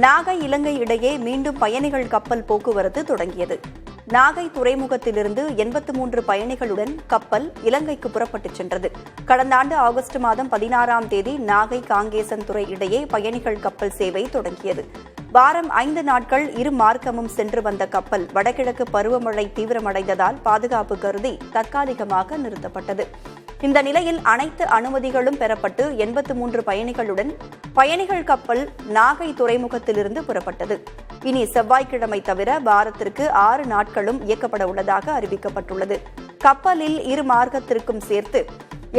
நாகை இலங்கை இடையே மீண்டும் பயணிகள் கப்பல் போக்குவரத்து தொடங்கியது. நாகை துறைமுகத்திலிருந்து 83 பயணிகளுடன் கப்பல் இலங்கைக்கு புறப்பட்டுச் சென்றது. கடந்த ஆண்டு ஆகஸ்ட் மாதம் 16ஆம் தேதி நாகை காங்கேசன் துறை இடையே பயணிகள் கப்பல் சேவை தொடங்கியது. வாரம் 5 நாட்கள் இரு மார்க்கமும் சென்று வந்த கப்பல் வடகிழக்கு பருவமழை தீவிரமடைந்ததால் பாதுகாப்பு கருதி தற்காலிகமாக நிறுத்தப்பட்டது. இந்த நிலையில் அனைத்து அனுமதிகளும் பெறப்பட்டு 83 பயணிகளுடன் பயணிகள் கப்பல் நாகை துறைமுகத்திலிருந்து புறப்பட்டது. இனி செவ்வாய்க்கிழமை தவிர வாரத்திற்கு 6 நாட்களும் இயக்கப்பட உள்ளதாக அறிவிக்கப்பட்டுள்ளது. கப்பலில் இரு மார்க்கத்திற்கும் சேர்த்து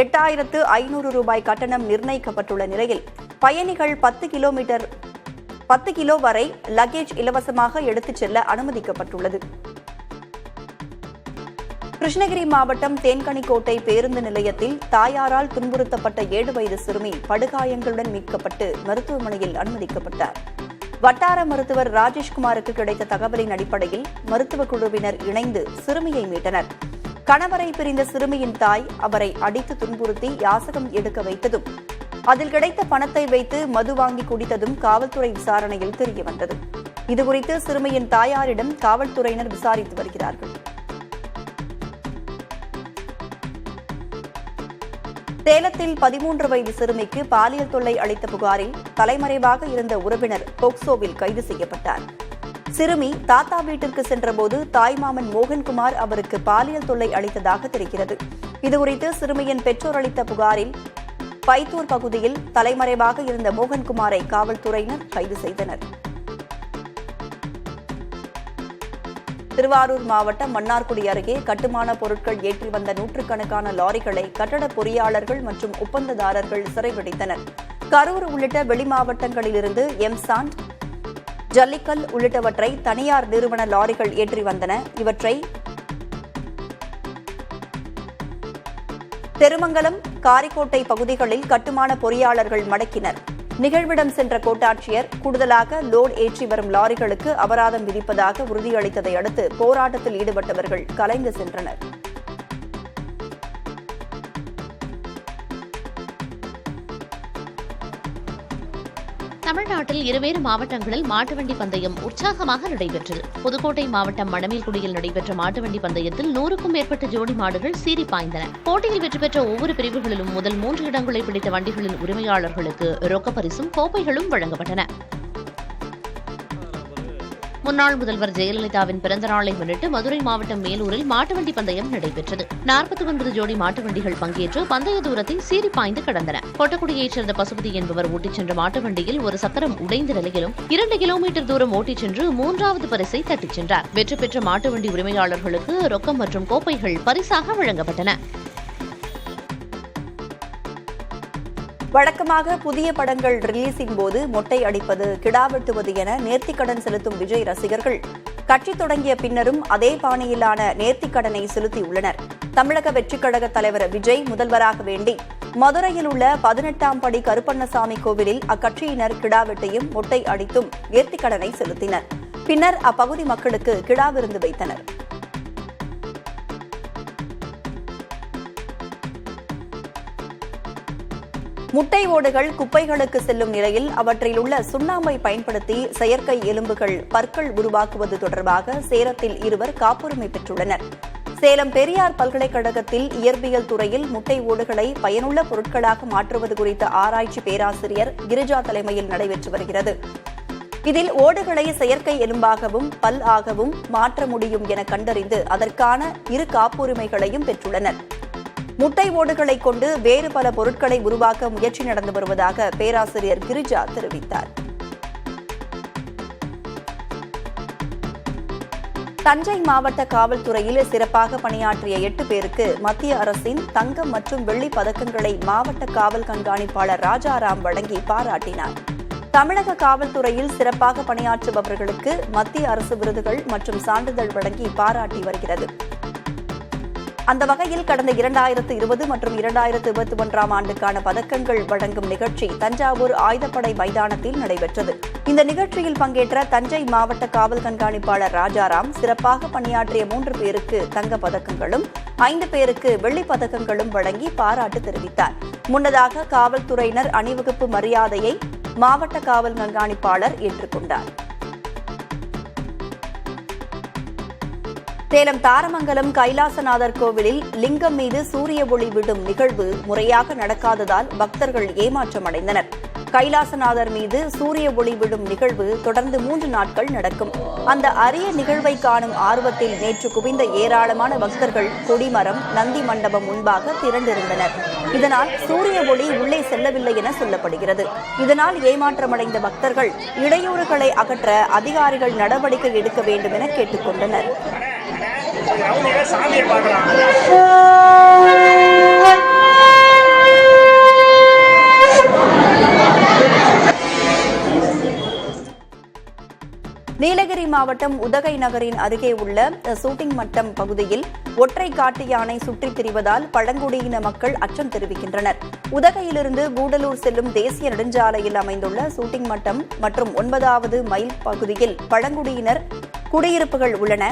8,500 ரூபாய் கட்டணம் நிர்ணயிக்கப்பட்டுள்ள நிலையில் பயணிகள் 10 கிலோ வரை லக்கேஜ் இலவசமாக எடுத்துச் செல்ல அனுமதிக்கப்பட்டுள்ளது. கிருஷ்ணகிரி மாவட்டம் தேன்கனிக்கோட்டை பேருந்து நிலையத்தில் தாயாரால் துன்புறுத்தப்பட்ட 7 வயது சிறுமி படுகாயங்களுடன் மீட்கப்பட்டு மருத்துவமனையில் அனுமதிக்கப்பட்டார். வட்டார மருத்துவர் ராஜேஷ்குமாருக்கு கிடைத்த தகவலின் அடிப்படையில் மருத்துவக் குழுவினர் இணைந்து சிறுமியை மீட்டனர். கணவரை பிரிந்த சிறுமியின் தாய் அவரை அடித்து துன்புறுத்தி யாசகம் எடுக்க வைத்ததும் அதில் கிடைத்த பணத்தை வைத்து மது வாங்கி குடித்ததும் காவல்துறை விசாரணையில் தெரியவந்தது. இதுகுறித்து சிறுமியின் தாயாரிடம் காவல்துறையினர் விசாரித்து வருகிறார்கள். சேலத்தில் 13 வயது சிறுமிக்கு பாலியல் தொல்லை அளித்த புகாரில் தலைமறைவாக இருந்த உறவினர் போக்சோவில் கைது செய்யப்பட்டார். சிறுமி தாத்தா வீட்டிற்கு சென்றபோது தாய்மாமன் மோகன்குமார் அவருக்கு பாலியல் தொல்லை அளித்ததாக தெரிகிறது. இதுகுறித்து சிறுமியின் பெற்றோர் அளித்த புகாரில் பைத்தூர் பகுதியில் தலைமறைவாக இருந்த மோகன்குமாரை காவல்துறையினர் கைது செய்தனர். திருவாரூர் மாவட்டம் மன்னார்குடி அருகே கட்டுமான பொருட்கள் ஏற்றி வந்த நூற்றுக்கணக்கான லாரிகளை கட்டட பொறியாளர்கள் மற்றும் ஒப்பந்ததாரர்கள் சிறைபிடித்தனர். கரூர் உள்ளிட்ட வெளி மாவட்டங்களிலிருந்து எம்சாண்ட், ஜல்லிக்கல் உள்ளிட்டவற்றை தனியார் நிறுவன லாரிகள் ஏற்றி வந்தன. இவற்றை திருமங்கலம், காரிக்கோட்டை பகுதிகளில் கட்டுமான பொறியாளர்கள் மடக்கினர். நிகழ்விடம் சென்ற கோட்டாட்சியர் கூடுதலாக லோட் ஏற்றி வரும் லாரிகளுக்கு அபராதம் விதிப்பதாக உறுதியளித்ததை அடுத்து போராட்டத்தில் ஈடுபட்டவர்கள் கலைந்து சென்றனர். தமிழ்நாட்டில் இருவேறு மாவட்டங்களில் மாட்டுவண்டி பந்தயம் உற்சாகமாக நடைபெற்றது. புதுக்கோட்டை மாவட்டம் மணமேல்குடியில் நடைபெற்ற மாட்டுவண்டி பந்தயத்தில் 100க்கும் மேற்பட்ட ஜோடி மாடுகள் சீறி பாய்ந்தன. போட்டியில் வெற்றி பெற்ற ஒவ்வொரு பிரிவுகளிலும் முதல் 3 இடங்களை பிடித்த வண்டிகளின் உரிமையாளர்களுக்கு ரொக்க பரிசும் கோப்பைகளும் வழங்கப்பட்டன. முன்னாள் முதல்வர் ஜெயலலிதாவின் பிறந்த நாளை முன்னிட்டு மதுரை மாவட்டம் மேலூரில் மாட்டுவண்டி பந்தயம் நடைபெற்றது. 49 ஜோடி மாட்டு வண்டிகள் பங்கேற்று பந்தய தூரத்தை சீறி பாய்ந்து கடந்தன. கொட்டக்குடியைச் சேர்ந்த பசுபதி என்பவர் ஓட்டிச் சென்ற மாட்டு வண்டியில் ஒரு சக்கரம் உடைந்த நிலையிலும் 2 கிலோமீட்டர் தூரம் ஓட்டிச் சென்று 3வது பரிசை தட்டிச் சென்றார். வெற்றி பெற்ற மாட்டு வண்டி உரிமையாளர்களுக்கு ரொக்கம் மற்றும் கோப்பைகள் பரிசாக வழங்கப்பட்டன. வழக்கமாக புதிய படங்கள் ரிலீஸின் போது மொட்டை அடிப்பது, கிடா வெட்டுவது என நேர்த்திக்கடன் செலுத்தும் விஜய் ரசிகர்கள் கட்சி தொடங்கிய பின்னரும் அதே பாணியிலான நேர்த்திக்கடனை செலுத்தியுள்ளனர். தமிழக வெற்றிக் கழக தலைவர் விஜய் முதல்வராக வேண்டி மதுரையில் உள்ள 18ஆம் படி கருப்பண்ணசாமி கோவிலில் அக்கட்சியினர் கிடா வெட்டியும் மொட்டை அடித்தும் நேர்த்திக்கடனை செலுத்தினர். பின்னர் அப்பகுதி மக்களுக்கு கிடா விருந்து வைத்தனர். முட்டை ஓடுகள் குப்பைகளுக்கு செல்லும் நிலையில் அவற்றில் உள்ள சுண்ணாம்பை பயன்படுத்தி செயற்கை எலும்புகள், பற்கள் உருவாக்குவது தொடர்பாக சேலத்தில் இருவர் காப்புரிமை பெற்றுள்ளனர். சேலம் பெரியார் பல்கலைக்கழகத்தில் இயற்பியல் துறையில் முட்டை ஓடுகளை பயனுள்ள பொருட்களாக மாற்றுவது குறித்த ஆராய்ச்சி பேராசிரியர் கிரிஜா தலைமையில் நடைபெற்று வருகிறது. இதில் ஓடுகளை செயற்கை எலும்பாகவும் பல் ஆகவும் மாற்ற முடியும் என கண்டறிந்து அதற்கான 2 காப்புரிமைகளையும் பெற்றுள்ளனர். முட்டை ஓடுகளை கொண்டு வேறு பல பொருட்களை உருவாக்க முயற்சி நடந்து வருவதாக பேராசிரியர் கிரிஜா தெரிவித்தார். தஞ்சை மாவட்ட காவல்துறையில் சிறப்பாக பணியாற்றிய 8 பேருக்கு மத்திய அரசின் தங்கம் மற்றும் வெள்ளி பதக்கங்களை மாவட்ட காவல் கண்காணிப்பாளர் ராஜாராம் வழங்கி பாராட்டினார். தமிழக காவல்துறையில் சிறப்பாக பணியாற்றுபவர்களுக்கு மத்திய அரசு விருதுகள் மற்றும் சான்றிதழ் வழங்கி பாராட்டி வருகிறது. அந்த வகையில் கடந்த 2020 மற்றும் 2021ஆம் ஆண்டுக்கான பதக்கங்கள் வழங்கும் நிகழ்ச்சி தஞ்சாவூர் ஆயுதப்படை மைதானத்தில் நடைபெற்றது. இந்த நிகழ்ச்சியில் பங்கேற்ற தஞ்சை மாவட்ட காவல் கண்காணிப்பாளர் ராஜாராம் சிறப்பாக பணியாற்றிய 3 பேருக்கு தங்கப் பதக்கங்களும் 5 பேருக்கு வெள்ளிப் பதக்கங்களும் வழங்கி பாராட்டு தெரிவித்தார். முன்னதாக காவல்துறையினர் அணிவகுப்பு மரியாதையை மாவட்ட காவல் கண்காணிப்பாளர் ஏற்றுக்கொண்டார். சேலம் தாரமங்கலம் கைலாசநாதர் கோவிலில் லிங்கம் மீது சூரிய ஒளி விடும் நிகழ்வு முறையாக நடக்காததால் பக்தர்கள் ஏமாற்றமடைந்தனர். கைலாசநாதர் மீது சூரிய ஒளி விடும் நிகழ்வு தொடர்ந்து 3 நாட்கள் நடக்கும். அந்த அரிய நிகழ்வை காணும் ஆர்வத்தில் நேற்று குவிந்த ஏராளமான பக்தர்கள் கொடிமரம், நந்தி மண்டபம் முன்பாக திரண்டிருந்தனர். இதனால் சூரிய ஒளி உள்ளே செல்லவில்லை என சொல்லப்படுகிறது. இதனால் ஏமாற்றமடைந்த பக்தர்கள் இடையூறுகளை அகற்ற அதிகாரிகள் நடவடிக்கை எடுக்க வேண்டும் என கேட்டுக் கொண்டனர். நீலகிரி மாவட்டம் உதகை நகரின் அருகே உள்ள ஷூட்டிங் மட்டம் பகுதியில் ஒற்றை காட்டு யானை சுற்றித் திரிவதால் பழங்குடியின மக்கள் அச்சம் தெரிவிக்கின்றனர். உதகையிலிருந்து கூடலூர் செல்லும் தேசிய நெடுஞ்சாலையில் அமைந்துள்ள ஷூட்டிங் மட்டம் மற்றும் 9வது மைல் பகுதியில் பழங்குடியினர் குடியிருப்புகள் உள்ளன.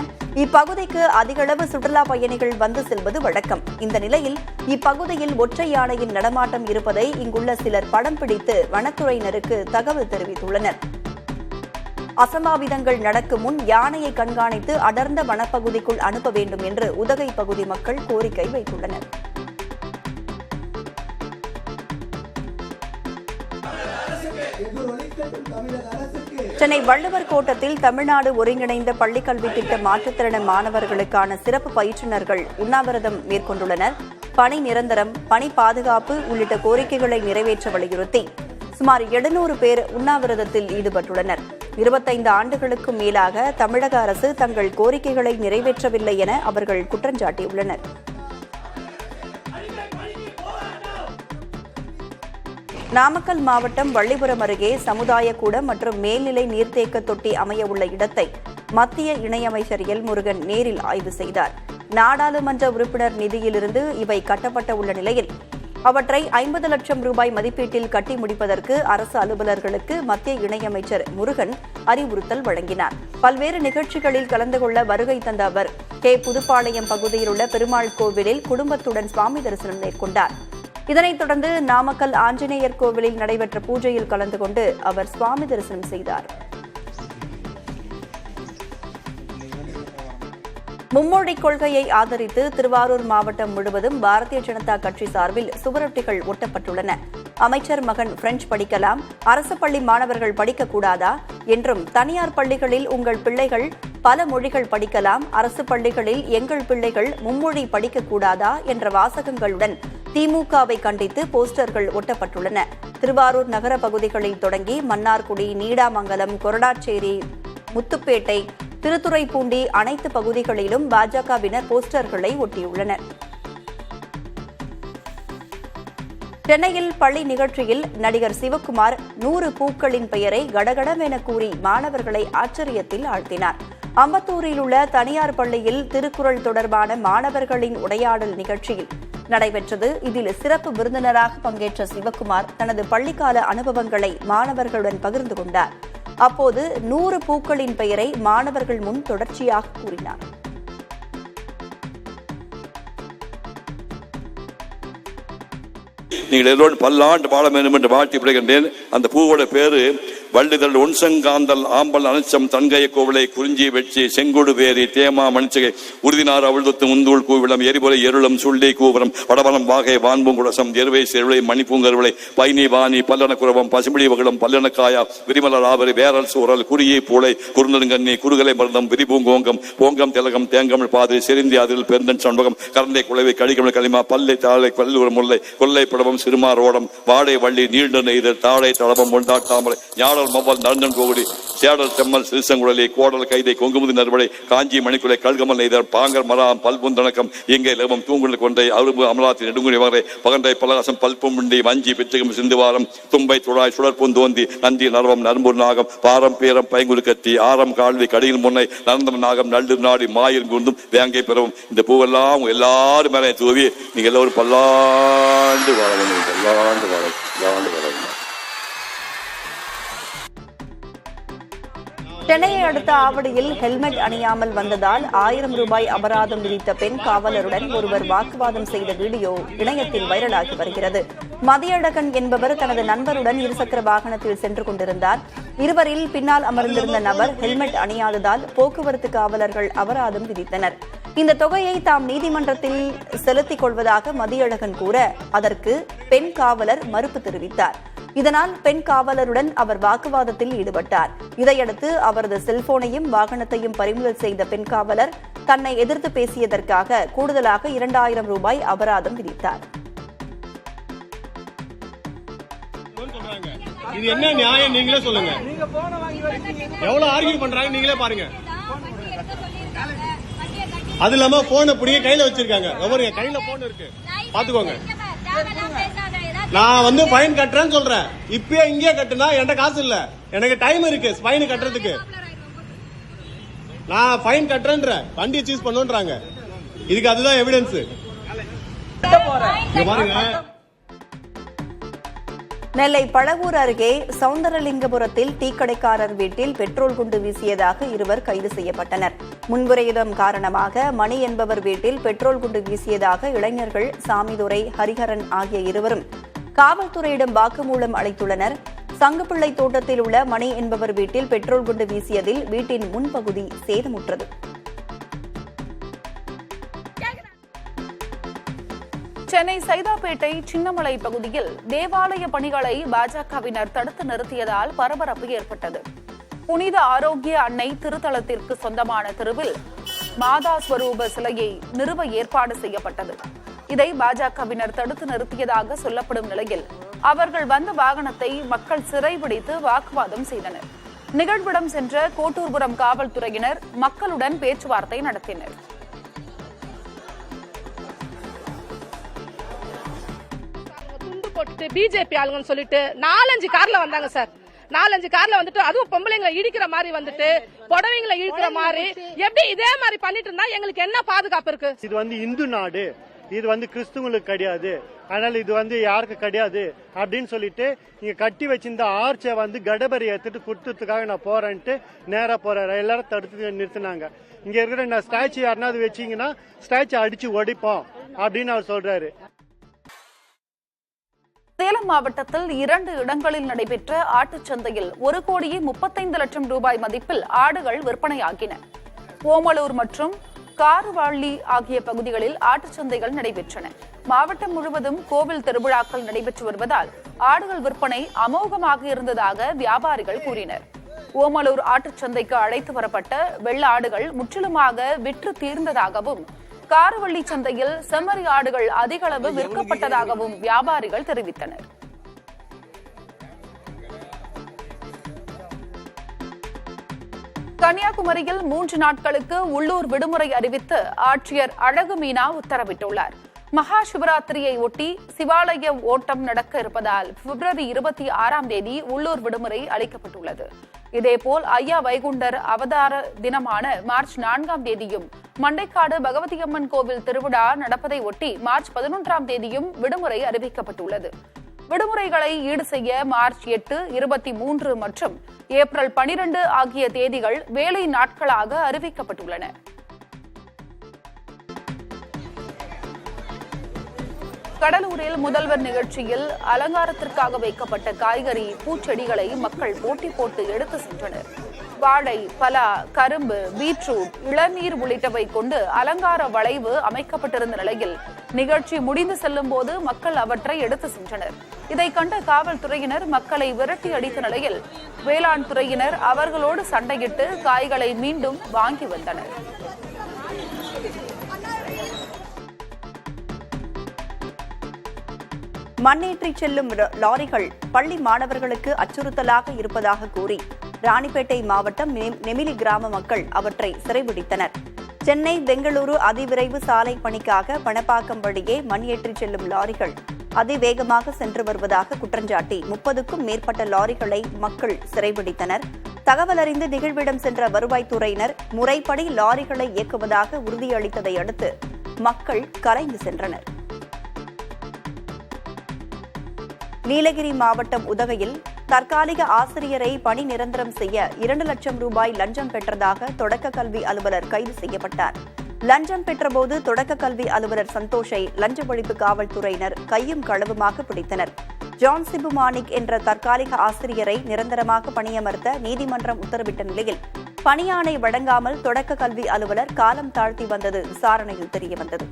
இப்பகுதிக்கு அதிகளவு சுற்றுலா பயணிகள் வந்து செல்வது வழக்கம். இந்த நிலையில் இப்பகுதியில் ஒற்றை யானையின் நடமாட்டம் இருப்பதை இங்குள்ள சிலர் படம் பிடித்து வனத்துறையினருக்கு தகவல் தெரிவித்துள்ளனர். அசம்பாவிதங்கள் நடக்கும் முன் யானையை கண்காணித்து அடர்ந்த வனப்பகுதிக்குள் அனுப்ப வேண்டும் என்று உதகை பகுதி மக்கள் கோரிக்கை வைத்துள்ளனர். சென்னை வள்ளுவர் கோட்டத்தில் தமிழ்நாடு ஒருங்கிணைந்த பள்ளிக்கல்வி திட்ட மாற்றுத்திறன் மாணவர்களுக்கான சிறப்பு பயிற்றுநர்கள் உண்ணாவிரதம் மேற்கொண்டுள்ளனர். பணி நிரந்தரம், பணி பாதுகாப்பு உள்ளிட்ட கோரிக்கைகளை நிறைவேற்ற வலியுறுத்தி சுமார் 700 பேர் உண்ணாவிரதத்தில் ஈடுபட்டுள்ளனர். 25 ஆண்டுகளுக்கும் மேலாக தமிழக அரசு தங்கள் கோரிக்கைகளை நிறைவேற்றவில்லை என அவர்கள் குற்றஞ்சாட்டியுள்ளனர். நாமக்கல் மாவட்டம் வள்ளிபுரம் அருகே சமுதாய கூடம் மற்றும் மேல்நிலை நீர்த்தேக்க தொட்டி அமைய உள்ள இடத்தை மத்திய இணையமைச்சர் எல் முருகன் நேரில் ஆய்வு செய்தார். நாடாளுமன்ற உறுப்பினர் நிதியிலிருந்து இவை கட்டப்பட்ட உள்ள நிலையில் அவற்றை 50 லட்சம் ரூபாய் மதிப்பீட்டில் கட்டி முடிப்பதற்கு அரசு அலுவலர்களுக்கு மத்திய இணையமைச்சர் முருகன் அறிவுறுத்தல் வழங்கினார். பல்வேறு நிகழ்ச்சிகளில் கலந்து கொள்ள வருகை தந்த அவர் புதுப்பாளையம் பகுதியில் உள்ள பெருமாள் கோவிலில் குடும்பத்துடன் சுவாமி தரிசனம் மேற்கொண்டார். இதனைத் தொடர்ந்து நாமக்கல் ஆஞ்சநேயர் கோவிலில் நடைபெற்ற பூஜையில் கலந்து கொண்டு அவர் சுவாமி தரிசனம் செய்தார். மும்மொழிக் கொள்கையை ஆதரித்து திருவாரூர் மாவட்டம் முழுவதும் பாரதிய ஜனதா கட்சி சார்பில் சுவரொட்டிகள் ஒட்டப்பட்டுள்ளன. அமைச்சர் மகன் பிரெஞ்சு படிக்கலாம், அரசு பள்ளி மாணவர்கள் படிக்கக்கூடாதா என்றும், தனியார் பள்ளிகளில் உங்கள் பிள்ளைகள் பல மொழிகள் படிக்கலாம், அரசு பள்ளிகளில் எங்கள் பிள்ளைகள் மும்மொழி படிக்கக்கூடாதா என்ற வாசகங்களுடன் திமுகவை கண்டித்து போஸ்டர்கள் ஒட்டப்பட்டுள்ளன. திருவாரூர் நகர பகுதிகளில் தொடங்கி மன்னார்குடி, நீடாமங்கலம், கொரடாச்சேரி, முத்துப்பேட்டை, திருத்துறைப்பூண்டி அனைத்து பகுதிகளிலும் பாஜகவினர் போஸ்டர்களை ஒட்டியுள்ளனர். சென்னையில் பள்ளி நிகழ்ச்சியில் நடிகர் சிவக்குமார் 100 பூக்களின் பெயரை கடகடவென கூறி மாணவர்களை ஆச்சரியத்தில் ஆழ்த்தினார். அம்பத்தூரில் உள்ள தனியார் பள்ளியில் திருக்குறள் தொடர்பான மாணவர்களின் உரையாடல் நிகழ்ச்சியில் நடைபெற்றது. இதில் சிறப்பு விருந்தினராக பங்கேற்ற சிவக்குமார் தனது பள்ளிக்கால அனுபவங்களை மாணவர்களுடன் பகிர்ந்து கொண்டார். அப்போது 100 பூக்களின் பெயரை மாணவர்கள் முன் தொடர்ச்சியாக கூறினார். நீங்கள் எல்லோரும் பல்லாண்டு வாழ வேண்டும் என்று வாழ்த்தி விடுகின்றேன். அந்த பூவோட பேரு வள்ளிதழ் ஒன்சங்காந்தல் ஆம்பல் அனச்சம் தன்கைய கோவிலை குறிஞ்சி வெச்சி செங்குடு வேரி தேமா மணிச்சகை உறுதினார் அவிழ்த்து முந்தூள் கூவிளம் எரிபொலை எருளம் சுள்ளி கூவரம் வடவனம் வாகை வான்பூங்குடசம் எருவை செருளை மணிப்பூங்கருளை பைனி வாணி பல்லன குரவம் பசுமிழி வகுளம் பல்லனக்காயா விரிமலர் ஆவரி வேரல் சூரல் குறியி பூளை குறுநெடுங்கண்ணி குறுகலை மருந்தம் விரிபூங்கோங்கம் போங்கம் திலகம் தேங்கமிழ் பாதிரி செறிந்தி அதில் பெருந்தன் சண்பகம் கரந்தை குழவை கடிகமிழ் களிமா பல்லை தாழை கல்லூர் முல்லை கொல்லை படவம் சிறுமார் ஓடம் வாடை வள்ளி நீண்ட நெய்தல் தாழை தளவம் முண்டாட்டாமரை மொபல் நரந்தன் கோகுடி சேடல் செம்மல் சிறுசங்குழலி கோடல் கைதை கொங்குமுதி நறுவடை காஞ்சி மணிக்குலை கல்கமல் நெய்தர் பாங்கர் மராம் பல்புந்தணக்கம் இங்கே லவம் தூங்குழல் கொண்டை அரும்பு அமலாத்தி நெடுங்குடி வகை பகண்டை பலகாசம் பல்புண்டி வஞ்சி பிச்சகம் சிந்துவாரம் தும்பை துழாய் சுடற்பூந்தோந்தி நந்தி நரவம் நரம்பூர் நாகம் பாரம் பேரம் பைங்குடு கத்தி ஆரம் கால்வி கடியில் முன்னை நரந்தம் நாகம் நள்ளு நாடி மாயில் குந்தும் வேங்கை பெறவும் இந்த பூவெல்லாம் எல்லாரும் மேலே தூவி நீங்க எல்லோரும் பல்லாண்டு வாழ வேண்டும். பல்லாண்டு வாழ சென்னையை அடுத்த ஆவடியில் ஹெல்மெட் அணியாமல் வந்ததால் 1000 ரூபாய் அபராதம் விதித்த பெண் காவலருடன் ஒருவர் வாக்குவாதம் செய்த வீடியோ இணையத்தில் வைரலாகி வருகிறது. மதியழகன் என்பவர் தனது நண்பருடன் இருசக்கர வாகனத்தில் சென்று கொண்டிருந்தார். இருவரில் பின்னால் அமர்ந்திருந்த நபர் ஹெல்மெட் அணியாததால் போக்குவரத்து காவலர்கள் அபராதம் விதித்தனர். இந்த தொகையை தாம் நீதிமன்றத்தில் செலுத்திக் கொள்வதாக மதியழகன் கூற அதற்கு பெண் காவலர் மறுப்பு தெரிவித்தார். இதனால் பெண் காவலருடன் அவர் வாக்குவாதத்தில் ஈடுபட்டார். இதையடுத்து அவரது செல்போனையும் வாகனத்தையும் பறிமுதல் செய்த பெண் காவலர் தன்னை எதிர்த்து பேசியதற்காக கூடுதலாக 2000 ரூபாய் அபராதம் விதித்தார். இது என்ன நியாயம் நீங்களே சொல்லுங்க. எவ்வளவு ஆர்கியூ பண்றாங்க நீங்களே பாருங்க. அது இல்லாம போன புடிங்க கையில வச்சிருக்காங்க. எவருங்க கையில போன் இருக்கு பாத்துக்கோங்க. நான் வந்து ஃபைன் கட்டுறேன்னு சொல்றேன். இப்பயே இங்கே கட்டுனா என்கிட்ட காசு இல்ல, எனக்கு டைம் இருக்கு ஃபைன் கட்டுறதுக்கு. நான் ஃபைன் கட்டுறேன்ற வண்டியை சீஸ் பண்ணுன்றாங்க. இதுக்கு அதுதான் எவிடன்ஸ். பாருங்க. நெல்லை பழவூர் அருகே சவுந்தரலிங்கபுரத்தில் டீக்கடைக்காரர் வீட்டில் பெட்ரோல் குண்டு வீசியதாக இருவர் கைது செய்யப்பட்டனர். முன்முறையுடன் காரணமாக மணி என்பவர் வீட்டில் பெட்ரோல் குண்டு வீசியதாக இளைஞர்கள் சாமிதுரை, ஹரிஹரன் ஆகிய இருவரும் காவல்துறையிடம் வாக்குமூலம் அளித்துள்ளனர். சங்குப்பிள்ளை தோட்டத்தில் உள்ள மணி என்பவர் வீட்டில் பெட்ரோல் குண்டு வீசியதில் வீட்டின் முன்பகுதி சேதமுற்றது. சென்னை சைதாப்பேட்டை சின்னமலை பகுதியில் தேவாலய பணிகளை பாஜகவினர் தடுத்து நிறுத்தியதால் பரபரப்பு ஏற்பட்டது. புனித ஆரோக்கிய அன்னை திருத்தலத்திற்கு சொந்தமான தெருவில் மாதா ஸ்வரூப சிலையை நிறுவ ஏற்பாடு செய்யப்பட்டது. இதை பாஜகவினர் தடுத்து நிறுத்தியதாக சொல்லப்படும் நிலையில் அவர்கள் வந்த வாகனத்தை மக்கள் சிறைபிடித்து வாக்குவாதம் செய்தனர். நிகழ்விடம் சென்ற கோட்டூர்புரம் காவல்துறையினர் மக்களுடன் பேச்சுவார்த்தை நடத்தினர். போட்டுட்டு பிஜேபி ஆளுங்கன்னு சொல்லிட்டு 4-5 கார்ல வந்தாங்க சார். 4-5 கார்ல வந்துட்டு அதுவும் பொம்பளைங்களை இடிக்கிற மாதிரி வந்துட்டு புடவைங்களை இழுக்கிற மாதிரி எப்படி இதே மாதிரி பண்ணிட்டு இருந்தா எங்களுக்கு என்ன பாதுகாப்பு இருக்கு? இது வந்து இந்து நாடு, இது வந்து கிறிஸ்துவங்களுக்கு கிடையாது, அதனால இது வந்து யாருக்கு கிடையாது அப்படின்னு சொல்லிட்டு இங்க கட்டி வச்சிருந்த ஆர்ச்சை வந்து கடபரி எடுத்துட்டு கொடுத்ததுக்காக நான் போறேன்ட்டு நேரா போறேன். எல்லாரும் தடுத்து நிறுத்தினாங்க. இங்க இருக்கிற ஸ்டாச்சு யாருனாவது வச்சீங்கன்னா ஸ்டாச்சு அடிச்சு ஒடிப்போம் அப்படின்னு அவர் சொல்றாரு. சேலம் மாவட்டத்தில் 2 இடங்களில் நடைபெற்ற ஆட்டுச்சந்தையில் 1,35 லட்சம் ரூபாய் மதிப்பில் ஆடுகள் விற்பனையாகின. ஓமலூர் மற்றும் காருவாள்ளி ஆகிய பகுதிகளில் ஆட்டுச்சந்தைகள் நடைபெற்றன. மாவட்டம் முழுவதும் கோவில் திருவிழாக்கள் நடைபெற்று வருவதால் ஆடுகள் விற்பனை அமோகமாக இருந்ததாக வியாபாரிகள் கூறினர். ஓமலூர் ஆட்டுச்சந்தைக்கு அழைத்து வரப்பட்ட வெள்ள ஆடுகள் முற்றிலுமாக விற்று தீர்ந்ததாகவும், காரவள்ளி சந்தையில் செம்மறி ஆடுகள் அதிக அளவு விற்கப்பட்டதாகவும் வியாபாரிகள் தெரிவித்தனர். கன்னியாகுமரியில் 3 நாட்களுக்கு உள்ளூர் விடுமுறை அறிவித்து ஆட்சியர் அழகு மீனா உத்தரவிட்டுள்ளார். மகா சிவராத்திரியை ஒட்டி சிவாலய ஓட்டம் நடக்க இருப்பதால் பிப்ரவரி 26ஆம் தேதி உள்ளூர் விடுமுறை அளிக்கப்பட்டுள்ளது. இதேபோல் ஐயா வைகுண்டர் அவதார தினமான மார்ச் 4ஆம் தேதியும், மண்டைக்காடு பகவதியம்மன் கோவில் திருவிழா நடப்பதை ஒட்டி மார்ச் 11ஆம் தேதியும் விடுமுறை அறிவிக்கப்பட்டுள்ளது. விடுமுறைகளை ஈடு செய்ய மார்ச் 8, 23 மற்றும் ஏப்ரல் 12 ஆகிய தேதிகள் வேலை நாட்களாக அறிவிக்கப்பட்டுள்ளன. கடலூரில் முதல்வர் நிகழ்ச்சியில் அலங்காரத்திற்காக வைக்கப்பட்ட காய்கறி, பூச்செடிகளை மக்கள் போட்டி போட்டு எடுத்து சென்றனர். வாழை, பலா, கரும்பு, பீட்ரூட், இளநீர் உள்ளிட்டவை கொண்டு அலங்கார வளைவு அமைக்கப்பட்டிருந்த நிலையில் நிகழ்ச்சி முடிந்து செல்லும் போது மக்கள் அவற்றை எடுத்து சென்றனர். இதை கண்ட காவல்துறையினர் மக்களை விரட்டி அடித்த நிலையில் வேளாண் துறையினர் அவர்களோடு சண்டையிட்டு காய்களை மீண்டும் வாங்கி வந்தனர். மண்ணேற்றி செல்லும் லாரிகள் பள்ளி மாணவர்களுக்கு அச்சுறுத்தலாக இருப்பதாக கூறி ராணிப்பேட்டை மாவட்டம் நெமிலி கிராம மக்கள் அவற்றை சிறைபிடித்தனர். சென்னை பெங்களூரு அதிவிரைவு சாலை பணிக்காக பணப்பாக்கம் வழியே மண் ஏற்றி செல்லும் லாரிகள் அதிவேகமாக சென்று வருவதாக குற்றஞ்சாட்டி 30க்கும் மேற்பட்ட லாரிகளை மக்கள் சிறைபிடித்தனர். தகவல் அறிந்து நிகழ்விடம் சென்ற வருவாய்த்துறையினர் முறைப்படி லாரிகளை இயக்குவதாக உறுதியளித்ததை அடுத்து மக்கள் கலைந்து சென்றனர். நீலகிரி மாவட்டம் உதகையில் தற்காலிக ஆசிரியரை பணி நிரந்தரம் செய்ய 2 லட்சம் ரூபாய் லஞ்சம் பெற்றதாக தொடக்க கல்வி அலுவலர் கைது செய்யப்பட்டார். லஞ்சம் பெற்றபோது தொடக்க கல்வி அலுவலர் சந்தோஷை லஞ்ச ஒழிப்பு காவல்துறையினர் கையும் களவுமாக பிடித்தனர். ஜான் சிபு மாணிக் என்ற தற்காலிக ஆசிரியரை நிரந்தரமாக பணியமர்த்த நீதிமன்றம் உத்தரவிட்ட நிலையில் பணியாணை வழங்காமல் தொடக்க கல்வி அலுவலர் காலம் தாழ்த்தி வந்தது விசாரணையில் தெரியவந்தது.